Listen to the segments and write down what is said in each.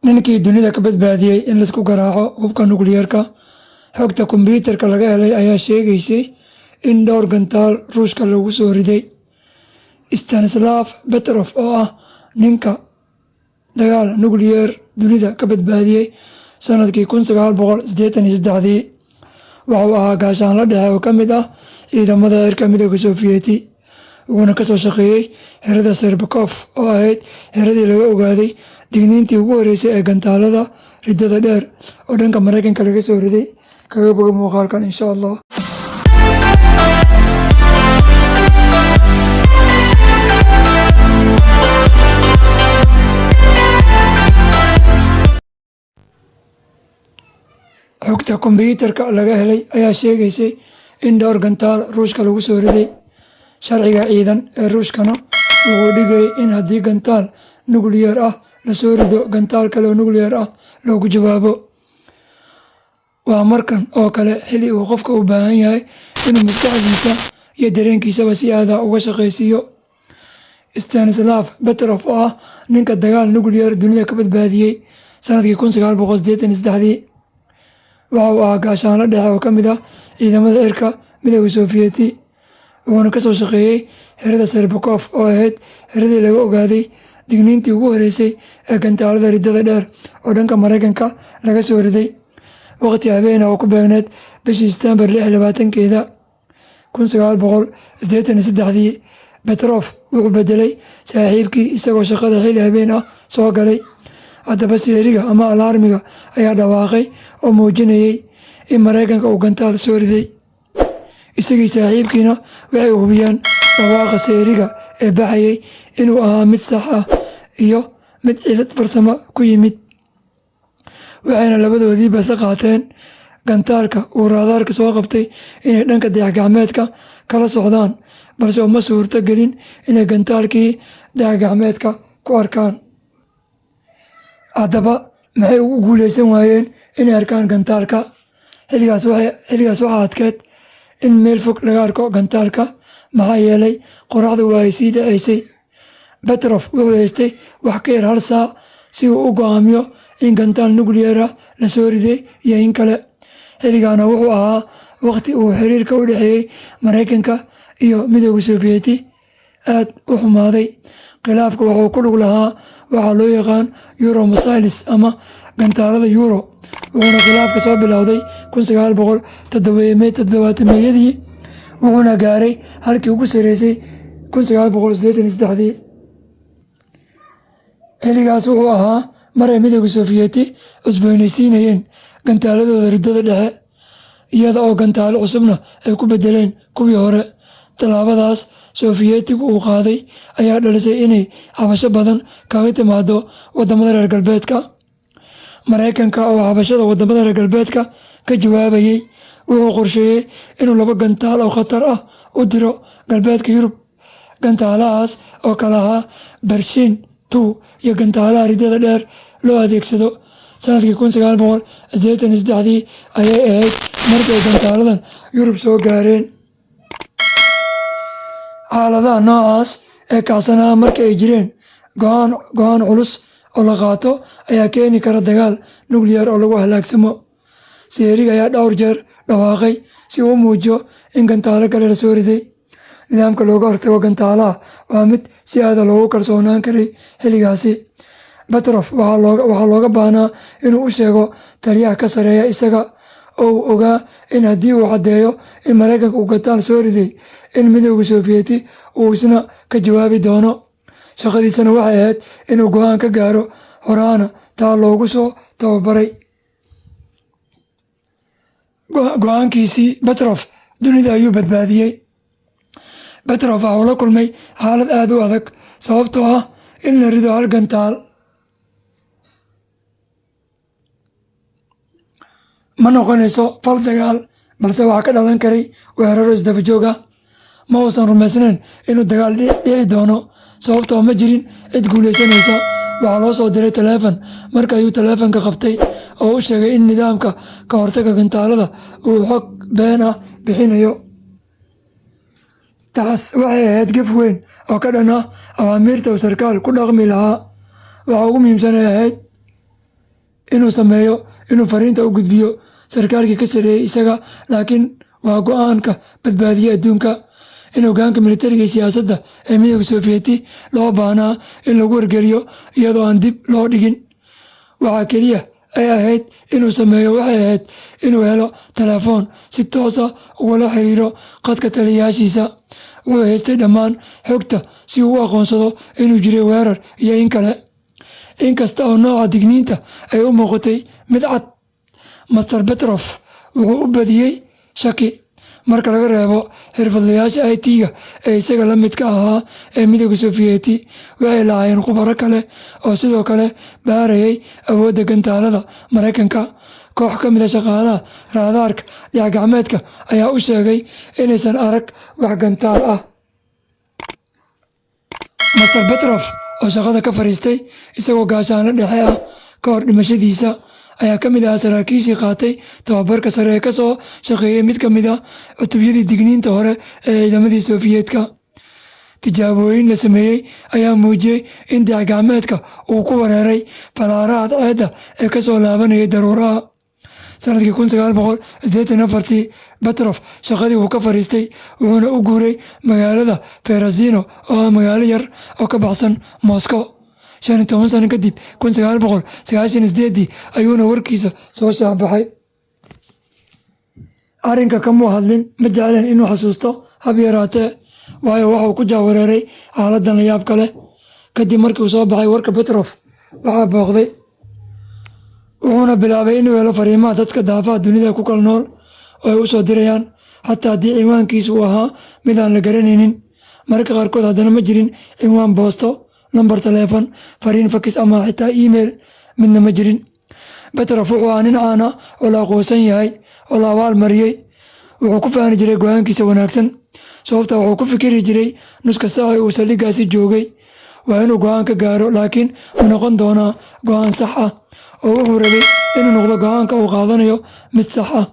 ninkii dunida ka badbaadiyey in laisku garaaco hubka nukliyeerka. Xogta kombiyuutarka laga helay ayaa sheegaysay in dhowr gantaal Ruushka lagu soo riday. Stanislav Petrov oo ah ninka dagaal nukliyeer dunida ka badbaadiyey sanadkii 1983 waxa uu ahaa gaashaanle dhexe oo ka mid ah ciidamada cirka midowga Sofiyeeti, wuxuuna ka soo shaqeeyey xerada Serbakov oo ahayd xeradii laga ogaaday digniintii ugu horeysay ee gantaalada riddada dheer oo dhanka Mareykanka laga soo riday. Kaga boga muuqaalkan insha Allah. Xogta kombiyuutarka laga helay ayaa sheegaysay in dhowr gantaal Ruushka lagu soo riday. Sharciga ciidan ee Ruushkana wuxuu dhigay in haddii gantaal nukliyeer ah la soo rido, gantaal kale oo nukliyeer ah loogu jawaabo. Waa markan oo kale xilli uu qofka u baahan yahay inuu maskaxdiisa iyo dareenkiisaba si aad ah uga shaqaysiiyo. Stanislav Petrov oo ah ninka dagaal nukliyeer dunida ka badbaadiyey sanadkii 1983 waxa uu ahaa gaashaanle dhexe oo ka mid ah ciidamada cirka midowga Sofiyeeti, wuxuuna ka soo shaqeeyey xerada Serbakov oo ahayd xeradii laga ogaaday digniintii ugu horeysay ee gantaalada riddada dheer oo dhanka Mareykanka laga soo riday. Waqti habeen ah oo ku beegneed bishii Sebtembar 26keeda 1983 Petrov wuxuu bedelay saaxiibkii isagoo shaqada xilli habeen ah soo galay. Haddaba seeriga ama alarmiga ayaa dhawaaqay oo muujinayay in Mareykanka uu gantaal soo riday. Isagii saaxiibkiina waxay hubiyeen dhawaaqa seeriga ee baxayay inuu ahaa mid sax ah iyo mid cilad farsamo ku yimid. Waxayna labadoodiiba ka qaateen gantaalka uu raadaarka soo qabtay inay dhanka dayax-gacmeedka kala socdaan, balse uma suurto gelin inay gantaalkii dayax-gacmeedka ku arkaan. Haddaba maxay ugu guuleysan waayeen inay arkaan gantaalka? Xilligaas waxaa adkeyd in meel fog laga arko gantaalka maxaa yeelay qorraxdu waa ay sii dhaceysay. Petrov wuxuu haystay wax ka yar hal saac si uu u go'aamiyo in gantaal nukliyeer ah la soo riday iyo in kale. Xilligaana wuxuu ahaa waqti uu xiriirka u dhexeeyey Mareykanka iyo midowga Sofiyeeti aad u xumaaday. Khilaafka wuxuu ku lug lahaa waxaa loo yaqaan Euro missiles ama gantaalada Euro, wuxuuna khilaafka soo bilowday 1970-meeyadii wuxuuna gaaray halkii ugu sareysay 1983. Xilligaas wuxuu ahaa mar ay midowga Sofiyeeti cusboonaysiinayeen gantaaladooda riddada dhexe, iyada oo gantaalo cusubna ay ku bedeleen kuwii hore. Tallaabadaas Sofiyeetigu uu qaaday ayaa dhalisay inay cabasho badan kaga timaado wadamada reer galbeedka. Mareykanka oo cabashada wadamada reer galbeedka ka jawaabayay wuxuu qorsheeyey inuu 2 gantaal oo khatar ah u diro galbeedka Yurub. Gantaalahaas oo kala ahaa Pershing 2 iyo gantaalaha riddada dheer loo adeegsado. Sanadkii 1983 ayay ahayd markii ay gantaaladan Yurub soo gaareen. Xaaladaha noocaas ee kacsanaa marka ay jireen, go'aan culus oo la qaato ayaa keeni kara dagaal nukliyeer oo lagu halaagsamo. Seeriga ayaa dhowr jeer dhawaaqay si uu u muujiyo in gantaalo kale la soo riday. Nidaamka looga hortago gantaalaha waa mid si aad ah loogu kalsoonaan karay xilligaasi. Petrov waxaa looga baahnaa inuu u sheego taliyaha ka sareeya isaga oo uu ogaa in haddii uu caddeeyo in Mareykanka uu gantaal soo riday, in midowga Sofiyeeti uu isna ka jawaabi doono. Shaqadiisana waxay ahayd inuu go'aan ka gaaro horaana taa loogu soo tababaray. Go'aankiisii Petrov dunida ayuu badbaadiyey. Petrov waxa uu la kulmay xaalad aad u adag sababtoo ah in la rido hal gantaal ma noqonayso fal dagaal, balse waxaa ka dhalan karay weeraro isdaba joog ah. Ma uusan rumaysnayn inuu dagaal dhici doono sababtoo ma jirin cid guuleysanaysa. Waxaa loo soo diray taleefan. Marka ayuu taleefanka qabtay oo u sheegay in nidaamka ka hortagga gantaalada uu xog been ah bixinayo. Taas waxay ahayd gaf weyn oo ka dhan ah awaamiirta uu sarkaal ku dhaqmi lahaa. Waxa ugu muhiimsan ay ahayd inuu sameeyo inuu fariinta u gudbiyo sarkaalkii ka sareeyay isaga, laakiin waa go'aanka badbaadiyay adduunka. In hoggaanka militariga iyo siyaasadda ee midowga Sofiyeeti loo baahnaa in lagu wargeliyo iyadoo aan dib loo dhigin. Waxa keliya ay ahayd inuu sameeyo waxay ahayd inuu helo telefoon si toos ah ugula xiriiro khadka taliyayaashiisa. Wuxuu haystay dhammaan xogta si uu u aqoonsado inuu jiray weerar iyo in kale. Inkasta oo nooca digniinta ay u muuqatay mid cad, Master Petrov wuxuu u badiyay shaki. Marka laga reebo xirfadlayaasha IT-ga ee isaga la midka ahaa ee midowga Sofiyeeti, waxay lahaayeen khubaro kale oo sidoo kale baarayay awoodda gantaalada Mareykanka. Koox ka mid ah shaqaalaha raadaarka dayax-gacmeedka ayaa u sheegay inaysan arag wax gantaal ah. Master Petrov oo shaqada ka fariistay isagoo gaashaanle dhexe ah ka hor dhimashadiisa, ayaa ka mid ahaa saraakiishii qaatay tababarka sare ee ka soo shaqeeyay mid ka mid ah cutubyadii digniinta hore ee ciidamadii Sofiyeetka. Tijaabooyin la sameeyay ayaa muujiyay in dayax-gacmeedka uu ku weeraray falaaraha cadceedda ee ka soo laabanayay daruuraha. Sanadkii 1984, Petrov shaqadii wuu ka fariistay wuxuuna u guuray magaalada Perezyno oo ah magaalo yar oo ka baxsan Moscow. 15 sano kadib, 1998 ayuuna warkiisa soo shaabaxay. Arrinka kamuu hadlin, ma jecleen inuu xasuusto hab yaraatee, waayo waxuu ku jahwareeray xaaladdan la yaabka leh. Kadib markii uu soo baxay warka Petrov, waxaa booqday wuxuuna bilaabay inuu helo fariimaha dadka daafaha dunida ku kala nool oo ay u soo dirayaan, xataa haddii cinwaankiisu uu ahaa mid aan la garanaynin. Mararka qaarkood haddana ma jirin cinwaan boosto, lambar taleefan, fariin fakis ama xitaa email, midna ma jirin. Petrov wuxuu ahaa nin caan ah oo la aqoonsan yahay oo la abaal mariyay. Wuxuu ku faani jiray go'aankiisa wanaagsan, sababta wuxuu ku fikiri jiray nuska saac ee uu saldhiggaasi joogay waa inuu go'aan ka gaaro, laakiin ma noqon doonaa go'aan sax ah, oo wuxuu rabay inuu noqdo go'aanka uu qaadanayo mid sax ah.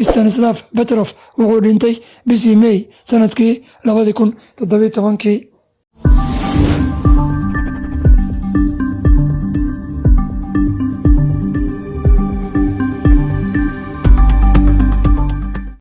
Stanislav Petrov wuxuu dhintay bishii May sanadkii 2017.